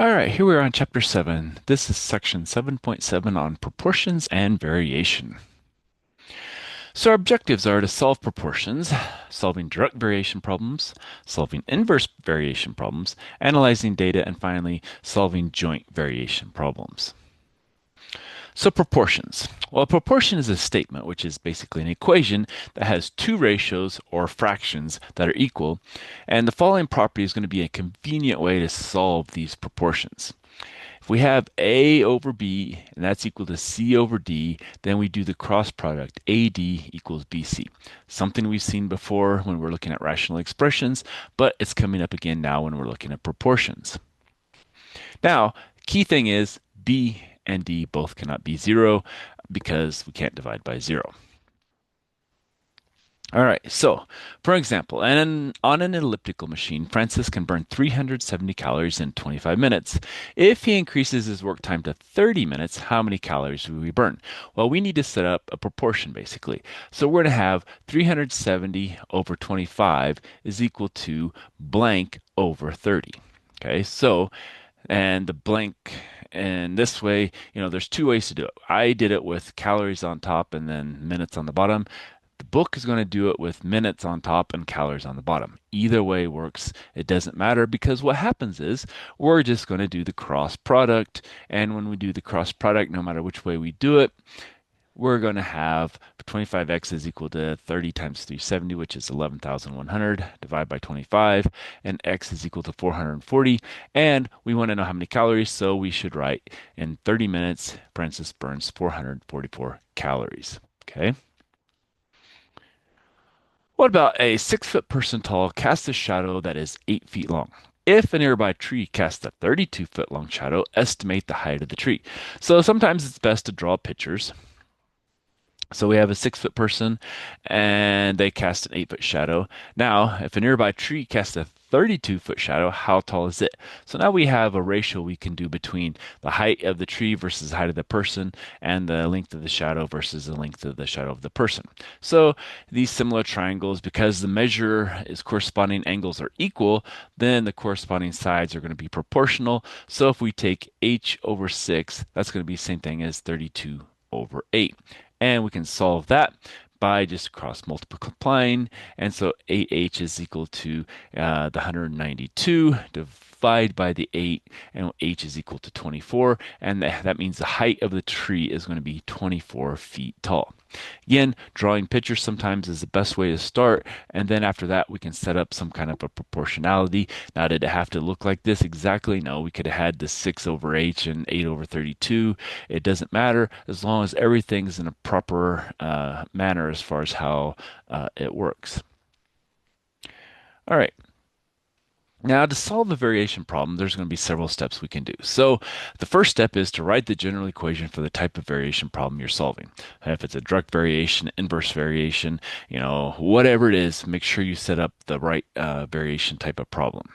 All right, here we are on chapter 7. This is section 7.7 on proportions and variation. So our objectives are to solve proportions, solving direct variation problems, solving inverse variation problems, analyzing data, and finally solving joint variation problems. So proportions. Well, a proportion is a statement, which is basically an equation that has two ratios or fractions that are equal, and the following property is going to be a convenient way to solve these proportions. If we have A over B, and that's equal to C over D, then we do the cross product, AD equals BC. Something we've seen before when we're looking at rational expressions, but it's coming up again now when we're looking at proportions. Now, key thing is B and D both cannot be zero because we can't divide by zero. All right, so for example, on an elliptical machine, Francis can burn 370 calories in 25 minutes. If he increases his work time to 30 minutes, how many calories will we burn? Well, we need to set up a proportion basically. So we're going to have 370 over 25 is equal to blank over 30. Okay, so, and the blank, and this way, there's two ways to do it. I did it with calories on top and then minutes on the bottom. The book is going to do it with minutes on top and calories on the bottom. Either way works. It doesn't matter because what happens is we're just going to do the cross product. And when we do the cross product, no matter which way we do it, we're going to have 25x is equal to 30 times 370, which is 11,100, divided by 25, and x is equal to 440. And we want to know how many calories, so we should write in 30 minutes, Francis burns 444 calories. Okay. What about a 6-foot person tall casts a shadow that is 8 feet long? If a nearby tree casts a 32-foot long shadow, estimate the height of the tree. So sometimes it's best to draw pictures. So we have a 6-foot person and they cast an 8-foot shadow. Now, if a nearby tree casts a 32-foot shadow, how tall is it? So now we have a ratio we can do between the height of the tree versus the height of the person and the length of the shadow versus the length of the shadow of the person. So these similar triangles, because the measure is corresponding angles are equal, then the corresponding sides are going to be proportional. So if we take h over 6, that's going to be the same thing as 32 over 8. And we can solve that by just cross multiplying. And so 8h is equal to the 192 divide by the 8, and h is equal to 24. And that means the height of the tree is going to be 24 feet tall. Again, drawing pictures sometimes is the best way to start. And then after that, we can set up some kind of a proportionality. Now, did it have to look like this exactly? No, we could have had the 6 over h and 8 over 32. It doesn't matter as long as everything's in a proper manner as far as how it works. All right. Now, to solve the variation problem, there's going to be several steps we can do. So, the first step is to write the general equation for the type of variation problem you're solving. If it's a direct variation, inverse variation, whatever it is, make sure you set up the right variation type of problem.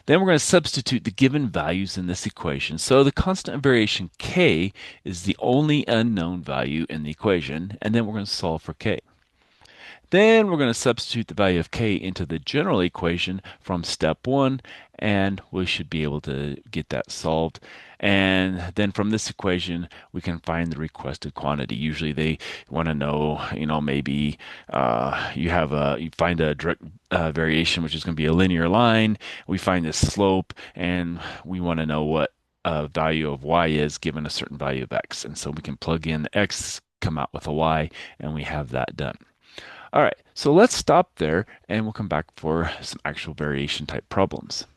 Then we're going to substitute the given values in this equation. So, the constant variation k is the only unknown value in the equation, and then we're going to solve for k. Then we're going to substitute the value of k into the general equation from step 1, and we should be able to get that solved. And then from this equation, we can find the requested quantity. Usually they want to know, maybe you find a direct variation, which is going to be a linear line. We find the slope, and we want to know what value of y is given a certain value of x. And so we can plug in the x, come out with a y, and we have that done. All right, so let's stop there and we'll come back for some actual variation type problems.